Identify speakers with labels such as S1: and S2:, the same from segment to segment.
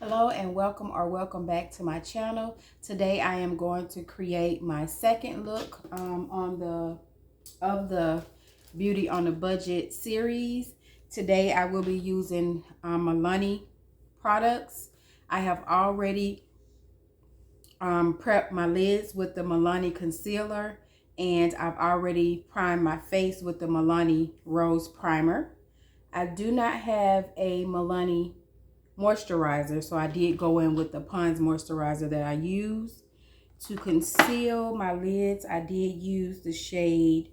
S1: Hello and welcome back to my channel. Today I am going to create my second look of the Beauty on a Budget series. Today I will be using Milani products. I have already prepped my lids with the Milani concealer, and I've already primed my face with the Milani Rose Primer. I do not have a Milani moisturizer, so I did go in with the Pond's moisturizer that I use. To conceal my lids, I did use the shade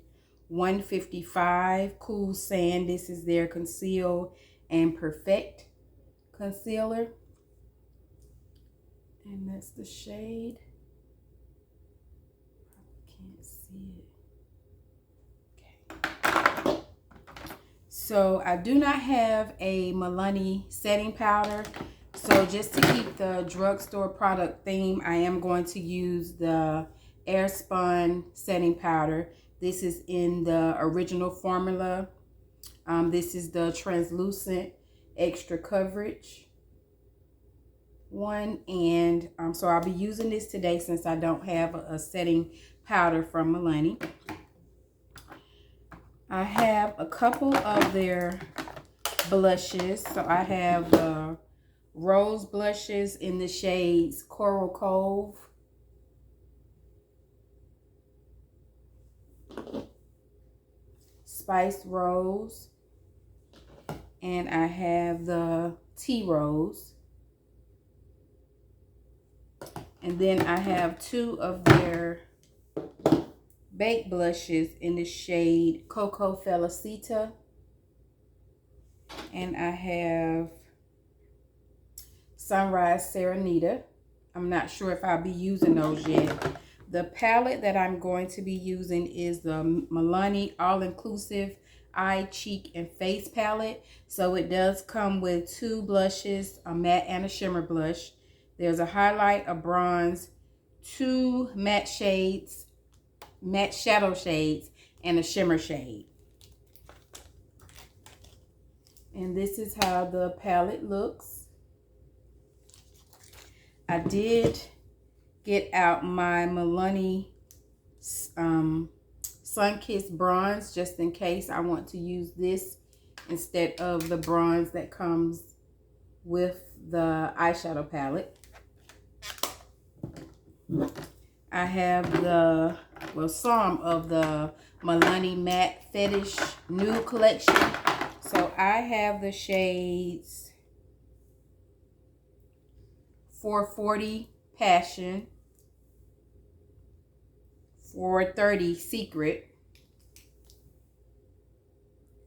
S1: 155 Cool Sand. This is their Conceal and Perfect concealer, and that's the shade. Can't see it. Okay. So I do not have a Milani setting powder. So just to keep the drugstore product theme, I am going to use the Airspun setting powder. This is in the original formula. This is the translucent extra coverage one. And so I'll be using this today since I don't have a setting powder from Milani. I have a couple of their blushes. So I have the Rose blushes in the shades Coral Cove, Spiced Rose, and I have the Tea Rose. And then I have two of their baked blushes in the shade Cocoa Felicita. And I have Sunrise Serenita. I'm not sure if I'll be using those yet. The palette that I'm going to be using is the Milani All-Inclusive Eye, Cheek, and Face palette. So it does come with two blushes, a matte and a shimmer blush. There's a highlight, a bronze, two matte shades, matte shadow shades, and a shimmer shade. And this is how the palette looks. I did get out my Milani Sunkissed bronze just in case I want to use this instead of the bronze that comes with the eyeshadow palette. I have some of the Milani Matte Fetish Nude Collection. So I have the shades 440 Passion, 430 Secret,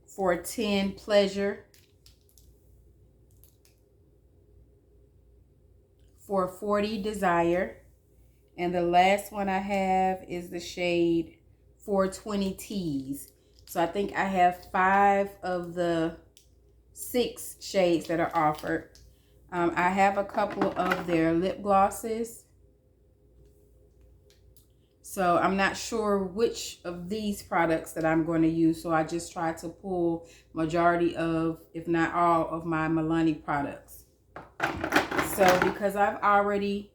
S1: 410 Pleasure, 440 Desire, and the last one I have is the shade 420 Tease. So I think I have 5 of the 6 shades that are offered. I have a couple of their lip glosses. So I'm not sure which of these products that I'm going to use. So I just tried to pull majority of, if not all, of my Milani products. So because I've already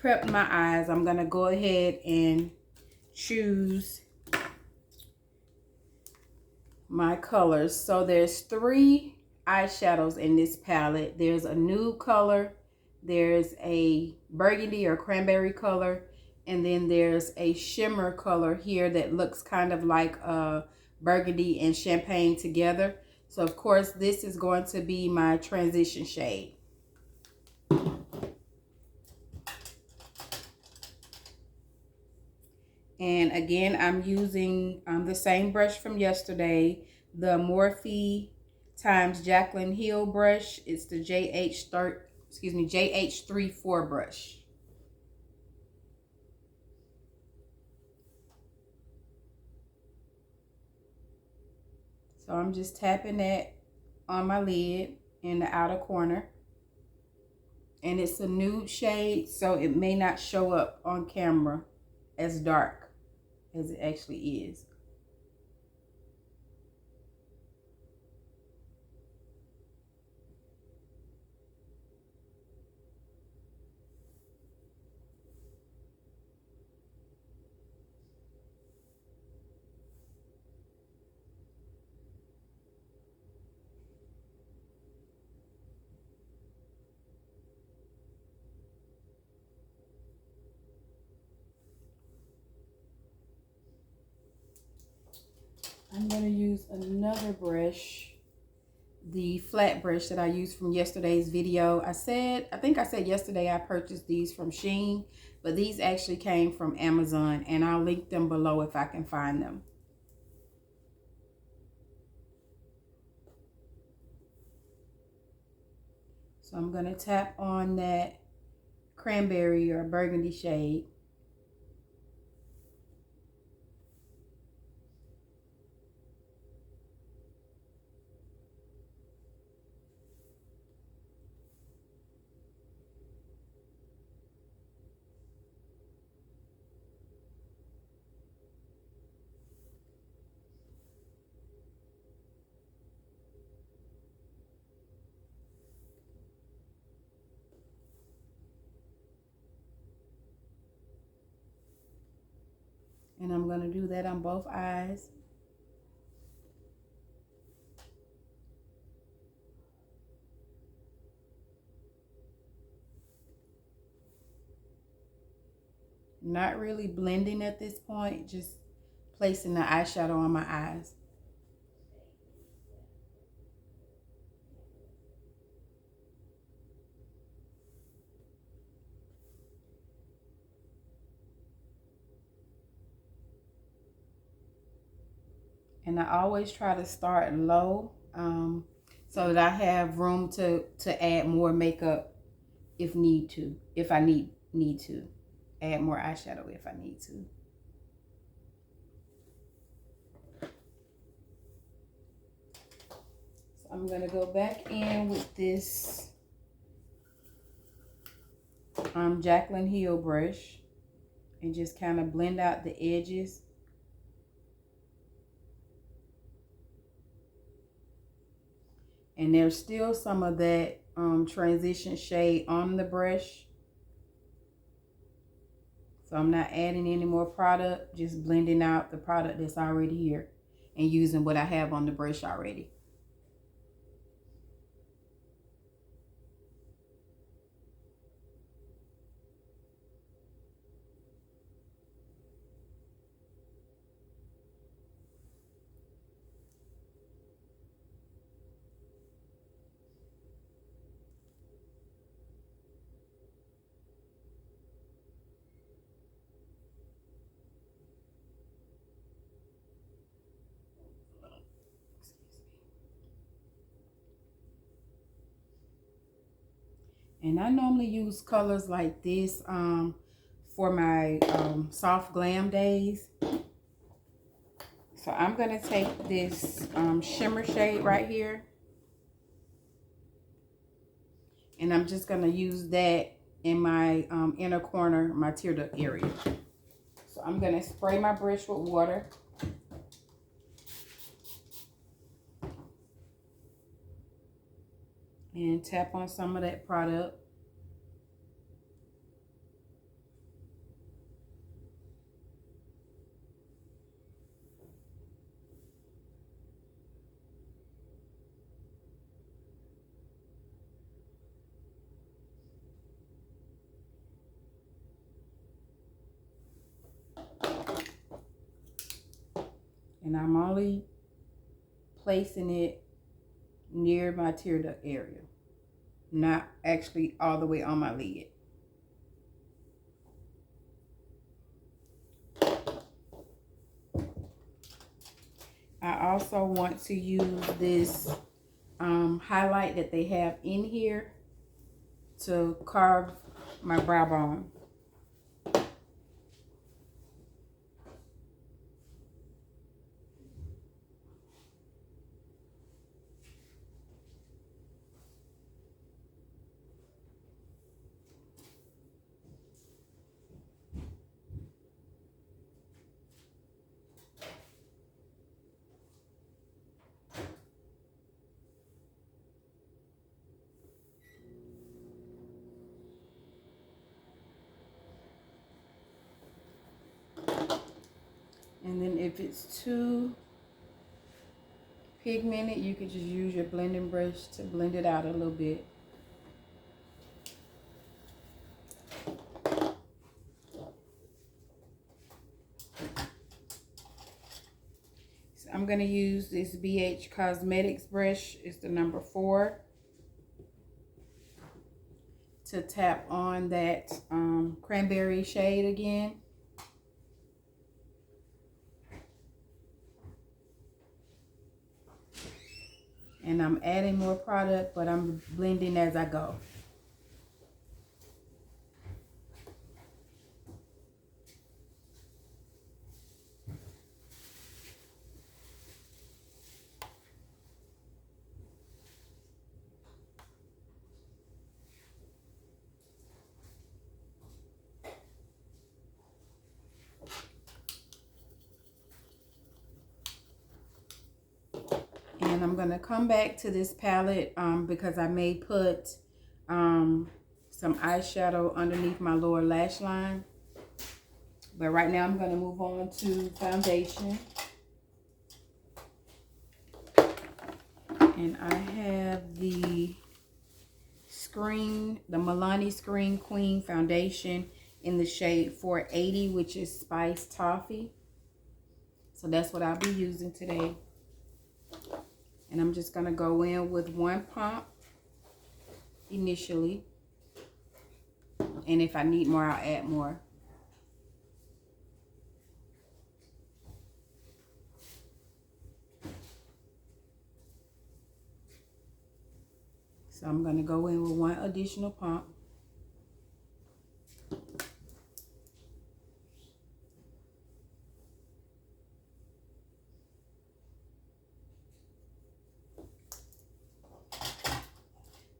S1: prepped my eyes, I'm going to go ahead and choose my colors. So there's 3 eyeshadows in this palette. There's a nude color, there's a burgundy or cranberry color, and then there's a shimmer color here that looks kind of like burgundy and champagne together. So of course this is going to be my transition shade. And again, I'm using the same brush from yesterday, the Morphe times Jaclyn Hill brush. It's the JH34 brush. So I'm just tapping that on my lid in the outer corner. And it's a nude shade, so it may not show up on camera as dark as it actually is. I'm going to use another brush, the flat brush that I used from yesterday's video. I think I said yesterday I purchased these from Shein, but these actually came from Amazon, and I'll link them below if I can find them. So I'm going to tap on that cranberry or burgundy shade. And I'm going to do that on both eyes. Not really blending at this point, just placing the eyeshadow on my eyes. And I always try to start low so that I have room to add more makeup if I need to. Add more eyeshadow if I need to. So I'm going to go back in with this Jaclyn Hill brush and just kind of blend out the edges. And there's still some of that transition shade on the brush. So I'm not adding any more product, just blending out the product that's already here and using what I have on the brush already. And I normally use colors like this for my soft glam days. So I'm going to take this shimmer shade right here. And I'm just going to use that in my inner corner, my tear duct area. So I'm going to spray my brush with water. And tap on some of that product. And I'm only placing it near my tear duct area, not actually all the way on my lid. I also want to use this highlight that they have in here to carve my brow bone. And then if it's too pigmented, you could just use your blending brush to blend it out a little bit. So I'm I'm going to use this BH Cosmetics brush. It's the number 4. To tap on that cranberry shade again. And I'm adding more product, but I'm blending as I go. And I'm going to come back to this palette because I may put some eyeshadow underneath my lower lash line. But right now I'm going to move on to foundation. And I have the Milani Screen Queen Foundation in the shade 480, which is Spice Toffee. So that's what I'll be using today. And I'm just going to go in with 1 pump initially. And if I need more, I'll add more. So I'm going to go in with 1 additional pump.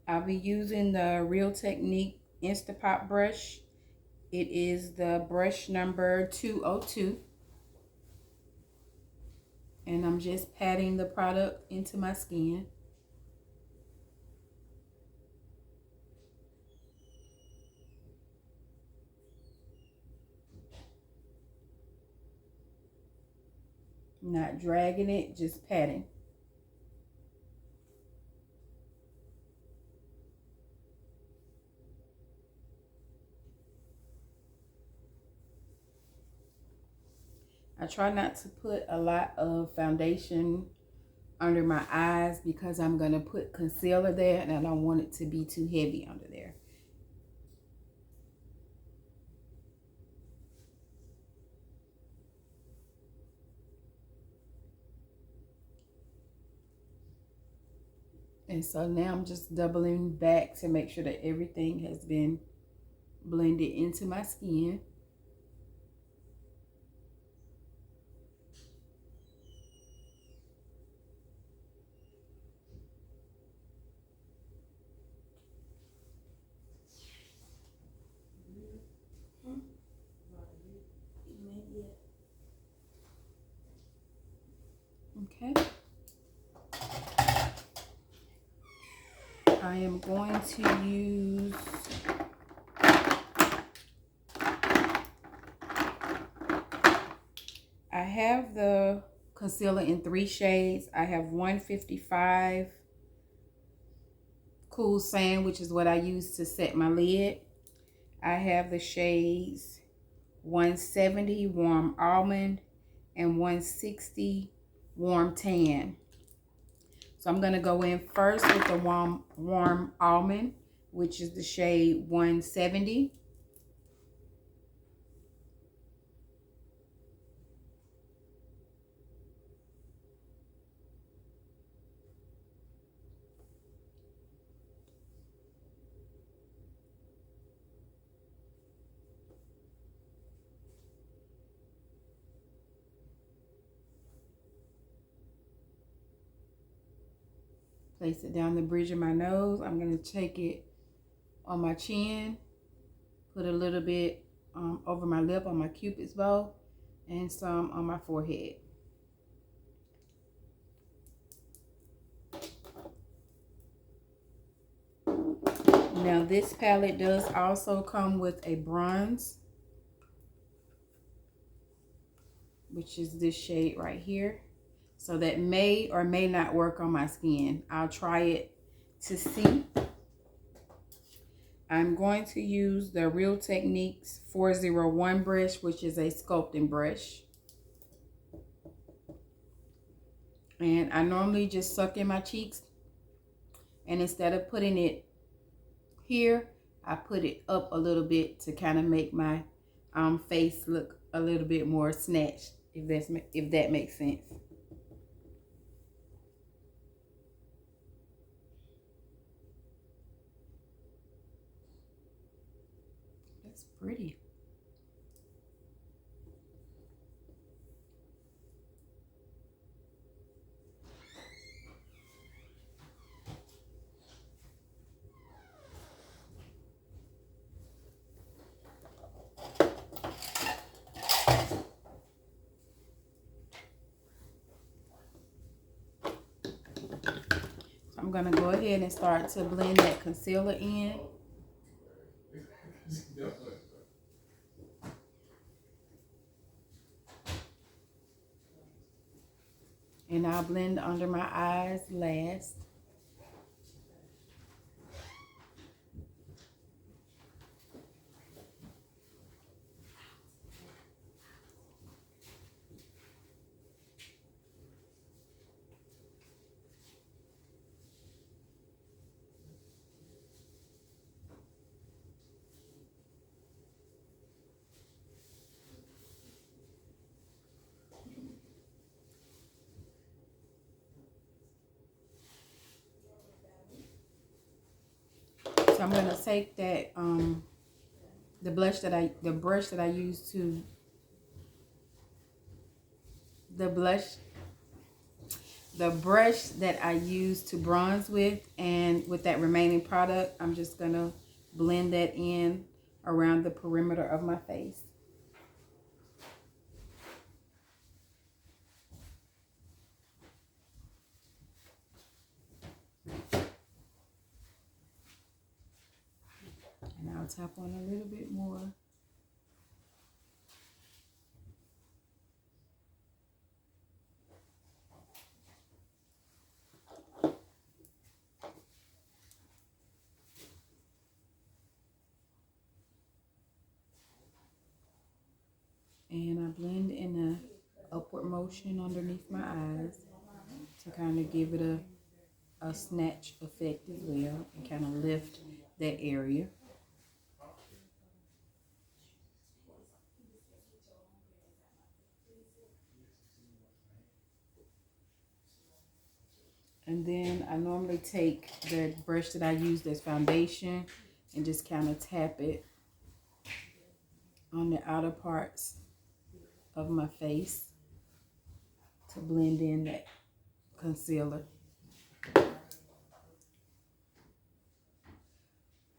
S1: I'll be using the Real Technique Instapot brush. It is the brush number 202. And I'm just patting the product into my skin. Not dragging it, just patting. I try not to put a lot of foundation under my eyes because I'm going to put concealer there and I don't want it to be too heavy under there. And so now I'm just doubling back to make sure that everything has been blended into my skin. Okay. I am going to use I have the concealer in 3 shades. I have 155 Cool Sand, which is what I use to set my lid. I have the shades 170 Warm Almond and 160 Warm Tan. So I'm going to go in first with the warm Almond, which is the shade 170. Place it down the bridge of my nose. I'm going to take it on my chin, put a little bit over my lip on my Cupid's bow, and some on my forehead. Now this palette does also come with a bronze, which is this shade right here. So that may or may not work on my skin. I'll try it to see. I'm going to use the Real Techniques 401 brush, which is a sculpting brush. And I normally just suck in my cheeks, and instead of putting it here, I put it up a little bit to kind of make my face look a little bit more snatched, if that makes sense. That's pretty. I'm gonna go ahead and start to blend that concealer in. And I'll blend under my eyes last. So I'm gonna take that the brush that I use to the brush that I use to bronze with, and with that remaining product, I'm just gonna blend that in around the perimeter of my face. And I'll tap on a little bit more. And I blend in a upward motion underneath my eyes to kind of give it a snatch effect as well, and kind of lift that area. And then I normally take the brush that I use as foundation and just kind of tap it on the outer parts of my face to blend in that concealer.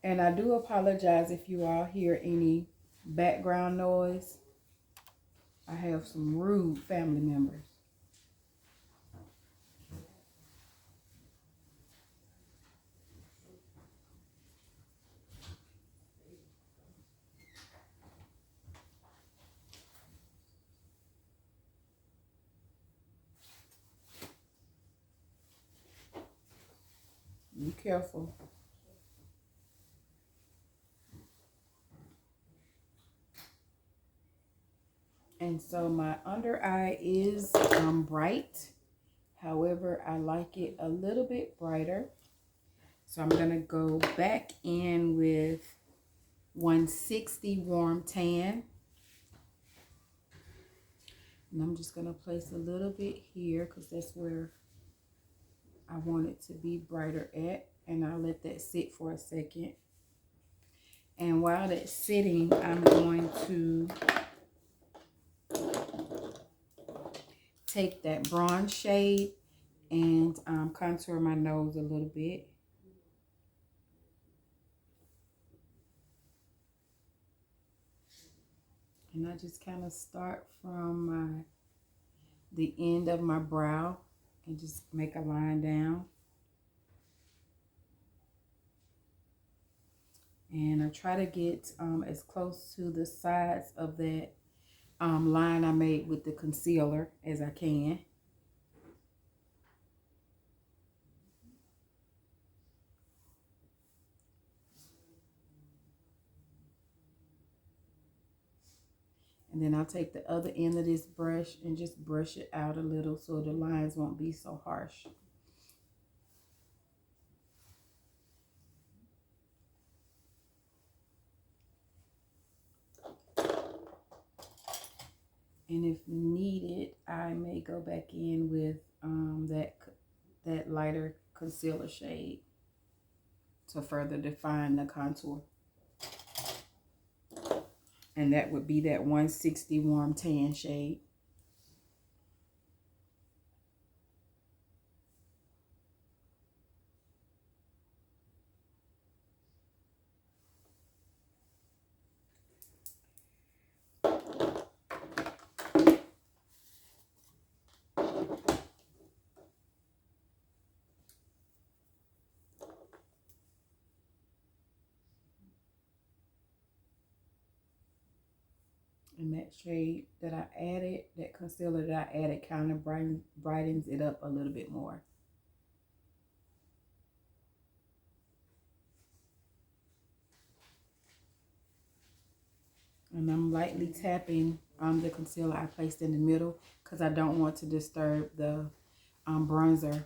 S1: And I do apologize if you all hear any background noise. I have some rude family members. Be careful. And so my under eye is bright. However, I like it a little bit brighter. So I'm going to go back in with 160 Warm Tan. And I'm just going to place a little bit here because that's where I want it to be brighter at. And I'll let that sit for a second. And while that's sitting, I'm going to take that bronze shade and contour my nose a little bit. And I just kind of start from the end of my brow and just make a line down. And I try to get as close to the sides of that line I made with the concealer as I can. And then I'll take the other end of this brush and just brush it out a little so the lines won't be so harsh. And if needed, I may go back in with that lighter concealer shade to further define the contour. And that would be that 160 Warm Tan shade. And that shade that I added, that concealer that I added, kind of brightens it up a little bit more. And I'm lightly tapping the concealer I placed in the middle because I don't want to disturb the bronzer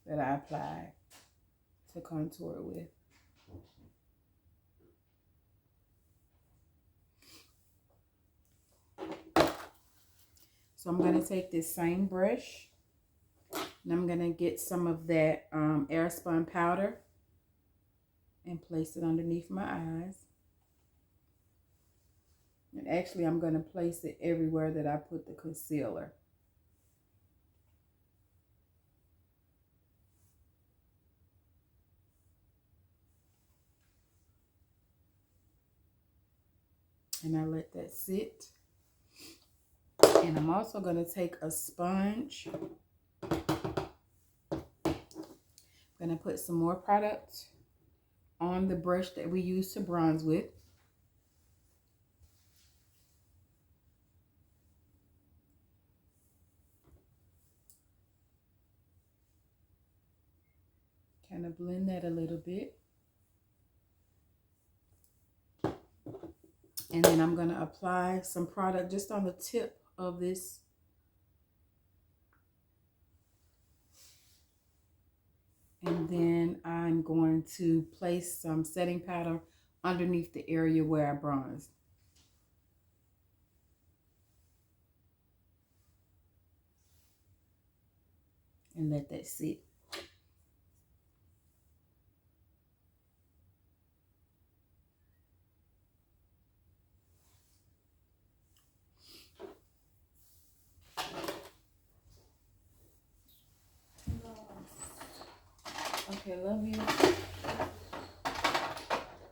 S1: that I applied to contour with. So I'm going to take this same brush and I'm going to get some of that Airspun powder and place it underneath my eyes. And actually, I'm going to place it everywhere that I put the concealer. And I let that sit. And I'm also going to take a sponge. I'm going to put some more product on the brush that we use to bronze with. Kind of blend that a little bit. And then I'm going to apply some product just on the tip of this. And then I'm going to place some setting powder underneath the area where I bronzed. And let that sit. Okay, love you.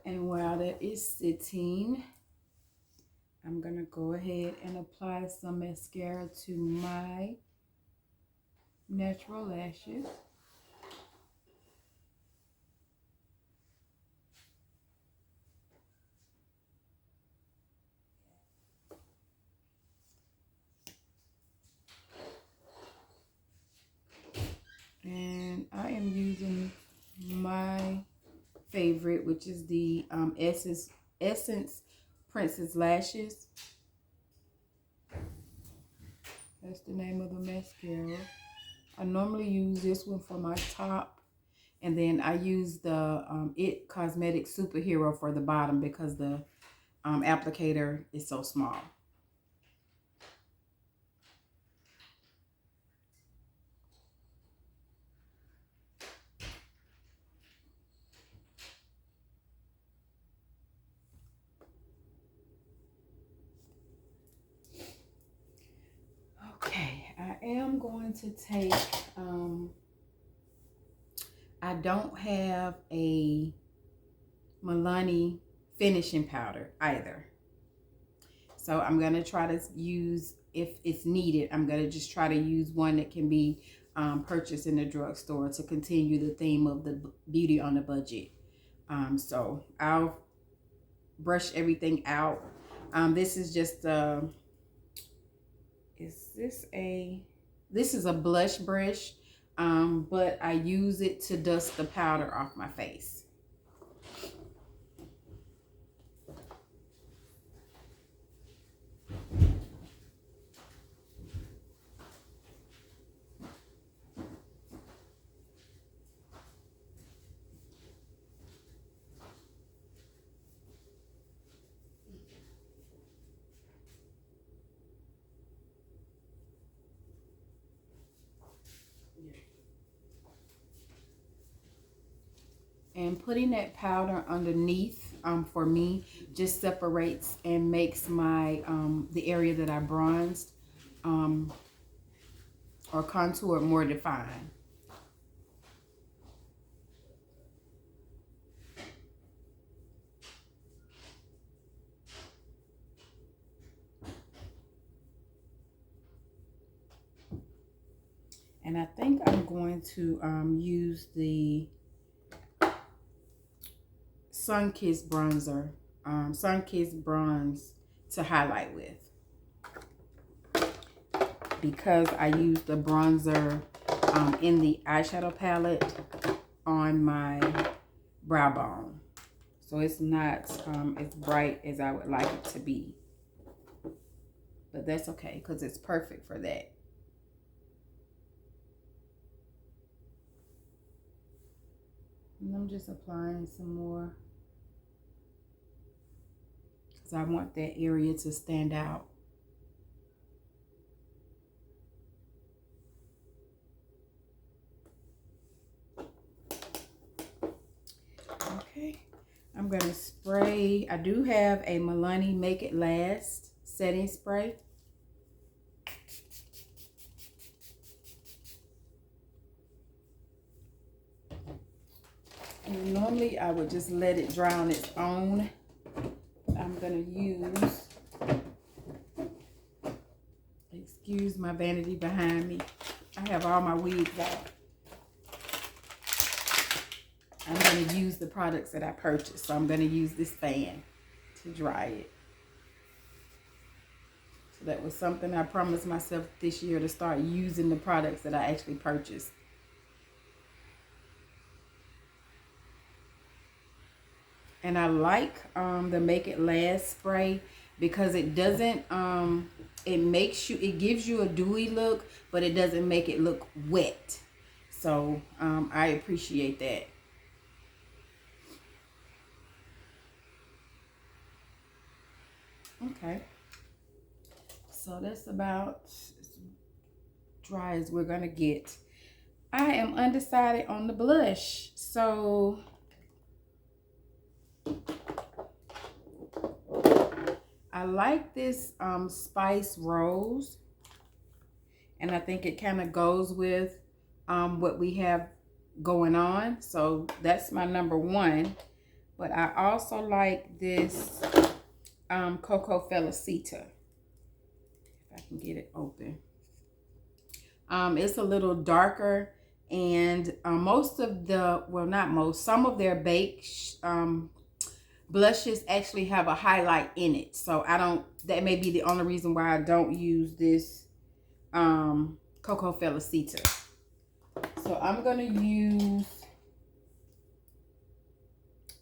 S1: And while that is sitting, I'm going to go ahead and apply some mascara to my natural lashes. And I am using my favorite, which is the Essence Princess Lashes. That's the name of the mascara. I normally use this one for my top. And then I use the It Cosmetics Superhero for the bottom because the applicator is so small. Okay, I am going to take, I don't have a Milani finishing powder either. So I'm going to try to use, if it's needed, I'm going to just try to use one that can be purchased in the drugstore to continue the theme of the beauty on a budget. So I'll brush everything out. This is just this is a blush brush, but I use it to dust the powder off my face. And putting that powder underneath for me just separates and makes my the area that I bronzed or contoured more defined. And I think I'm going to use the Sunkissed bronzer, Sunkissed bronze to highlight with, because I used the bronzer in the eyeshadow palette on my brow bone. So it's not as bright as I would like it to be. But that's okay, because it's perfect for that. And I'm just applying some more, because I want that area to stand out. Okay, I'm going to spray. I do have a Milani Make It Last setting spray. And normally I would just let it dry on its own. I'm going to use, excuse my vanity behind me. I have all my wigs out. I'm going to use the products that I purchased. So I'm going to use this fan to dry it. So that was something I promised myself this year, to start using the products that I actually purchased. And I like the Make It Last spray because it doesn't, it gives you a dewy look, but it doesn't make it look wet. So I appreciate that. Okay. So that's about as dry as we're going to get. I am undecided on the blush. So I like this Spice Rose, and I think it kind of goes with what we have going on. So that's my number one. But I also like this Coco Felicita. If I can get it open. It's a little darker, and most of the, well, not most, some of their Bake blushes actually have a highlight in it. So I don't, that may be the only reason why I don't use this Coco Felicita. So I'm going to use,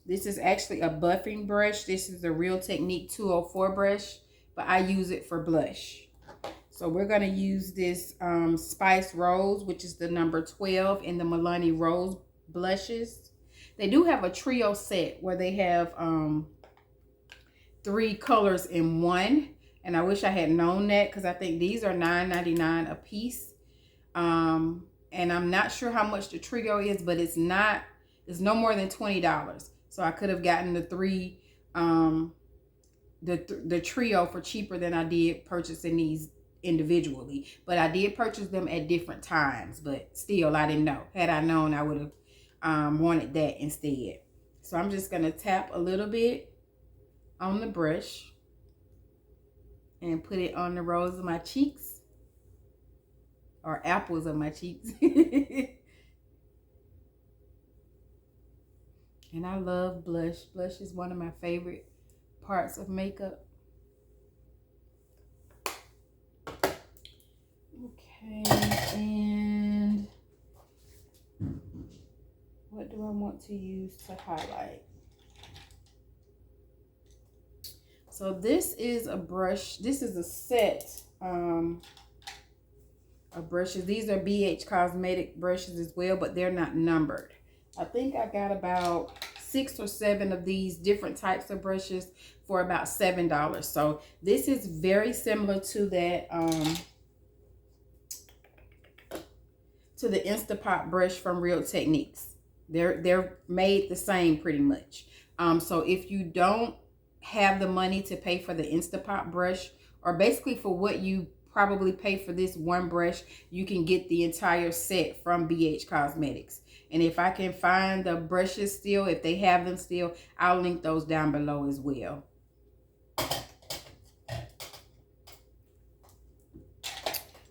S1: this is actually a buffing brush. This is the Real Technique 204 brush, but I use it for blush. So we're going to use this Spice Rose, which is the number 12 in the Milani Rose blushes. They do have a trio set where they have 3 colors in one. And I wish I had known that, because I think these are $9.99 a piece. And I'm not sure how much the trio is, but it's no more than $20. So I could have gotten the 3, the trio for cheaper than I did purchasing these individually. But I did purchase them at different times, but still I didn't know. Had I known, I would have wanted that instead. So I'm just going to tap a little bit on the brush and put it on the rows of my cheeks, or apples of my cheeks. And I love blush. Blush is one of my favorite parts of makeup. Okay, and what do I want to use to highlight? So this is a brush. This is a set of brushes. These are BH Cosmetic brushes as well, but they're not numbered. I think I got about 6 or 7 of these different types of brushes for about $7. So this is very similar to that to the Instapot brush from Real Techniques. They're made the same pretty much. So if you don't have the money to pay for the Instapot brush, or basically for what you probably pay for this one brush, you can get the entire set from BH Cosmetics. And if I can find the brushes still, if they have them still, I'll link those down below as well.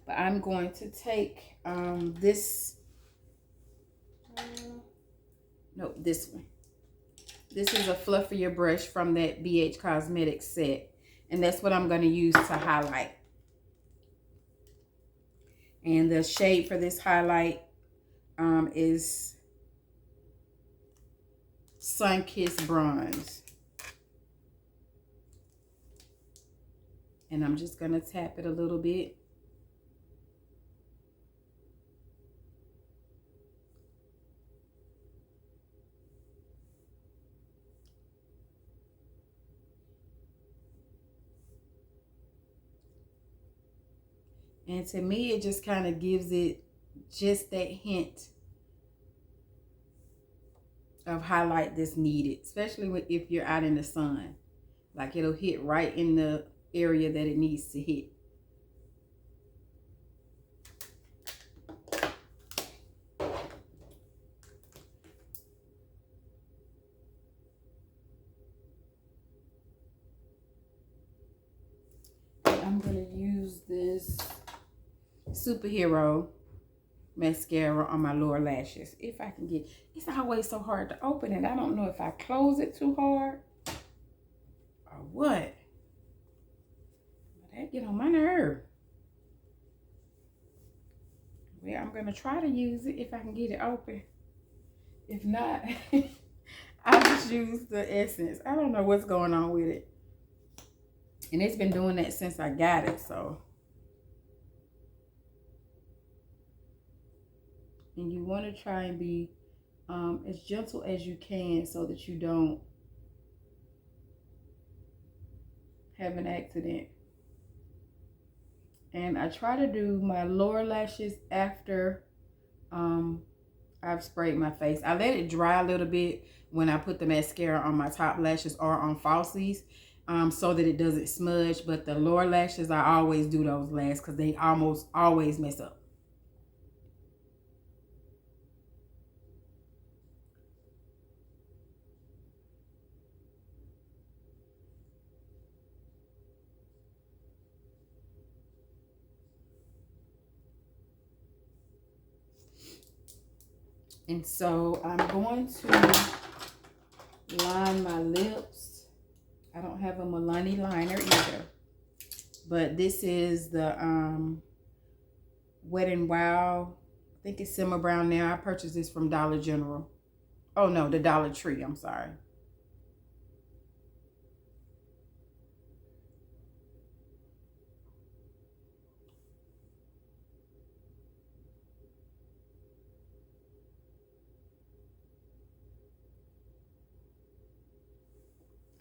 S1: But I'm going to take this one. This is a fluffier brush from that BH Cosmetics set. And that's what I'm going to use to highlight. And the shade for this highlight is Sunkissed Bronze. And I'm just going to tap it a little bit. And to me, it just kind of gives it just that hint of highlight that's needed, especially if you're out in the sun. Like, it'll hit right in the area that it needs to hit. I'm going to use this Superhero mascara on my lower lashes. If I can get, it's always so hard to open it. I don't know if I close it too hard or what. That get on my nerve. Well, I'm going to try to use it if I can get it open. If not, I'll just use the essence. I don't know what's going on with it. And it's been doing that since I got it, so. And you want to try and be as gentle as you can so that you don't have an accident. And I try to do my lower lashes after I've sprayed my face. I let it dry a little bit when I put the mascara on my top lashes or on falsies, so that it doesn't smudge. But the lower lashes, I always do those last because they almost always mess up. And so I'm going to line my lips. I don't have a Milani liner either. But this is the Wet n Wild. I think it's Simmer Brown now. I purchased this from Dollar General. Oh no, the Dollar Tree, I'm sorry.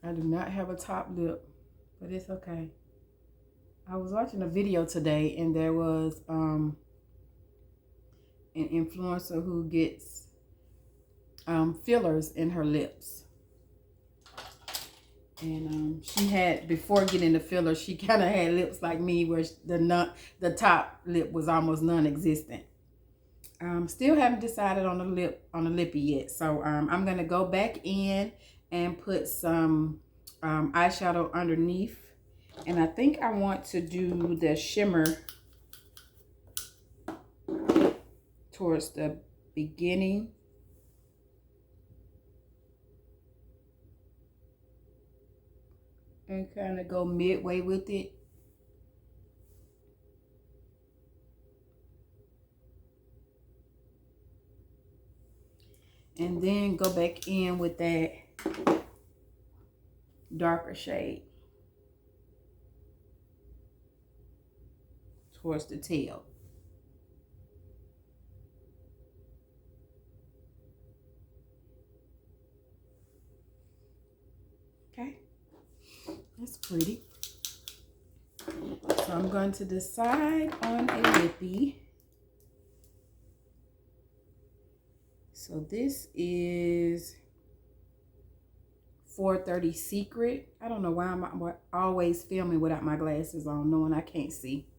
S1: I do not have a top lip, but it's okay. I was watching a video today and there was an influencer who gets fillers in her lips. And she had, before getting the filler, she kind of had lips like me where the top lip was almost non-existent. Still haven't decided on the lippy yet. So I'm going to go back in and put some eyeshadow underneath. And I think I want to do the shimmer towards the beginning. And kind of go midway with it. And then go back in with that darker shade towards the tail. Okay, that's pretty. So I'm going to decide on a lippy. So this is 430 Secret. I don't know why I'm always filming without my glasses on, knowing I can't see.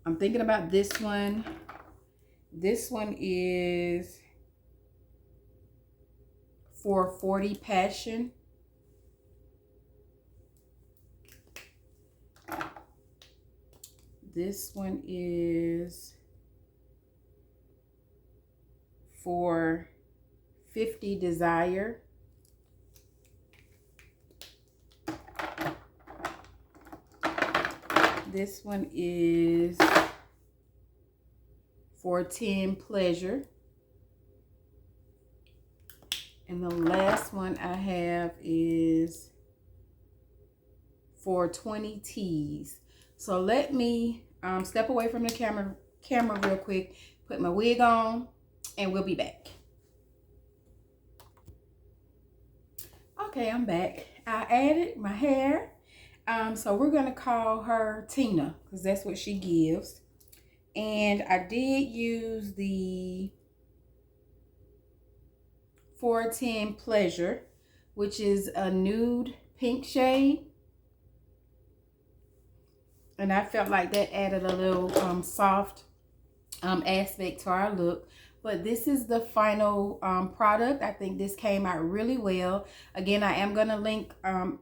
S1: I'm thinking about this one. This one is 440 Passion. This one is 450 Desire. This one is 410 Pleasure. And the last one I have is 420 Tease. So let me step away from the camera real quick, put my wig on, and we'll be back. Okay, I'm back. I added my hair. So we're gonna call her Tina because that's what she gives. And I did use the 410 Pleasure, which is a nude pink shade. And I felt like that added a little soft aspect to our look. But this is the final product. I think this came out really well. Again, I am going to link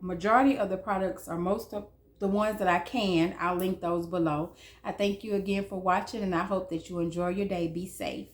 S1: majority of the products, or most of the ones that I can. I'll link those below. I thank you again for watching, and I hope that you enjoy your day. Be safe.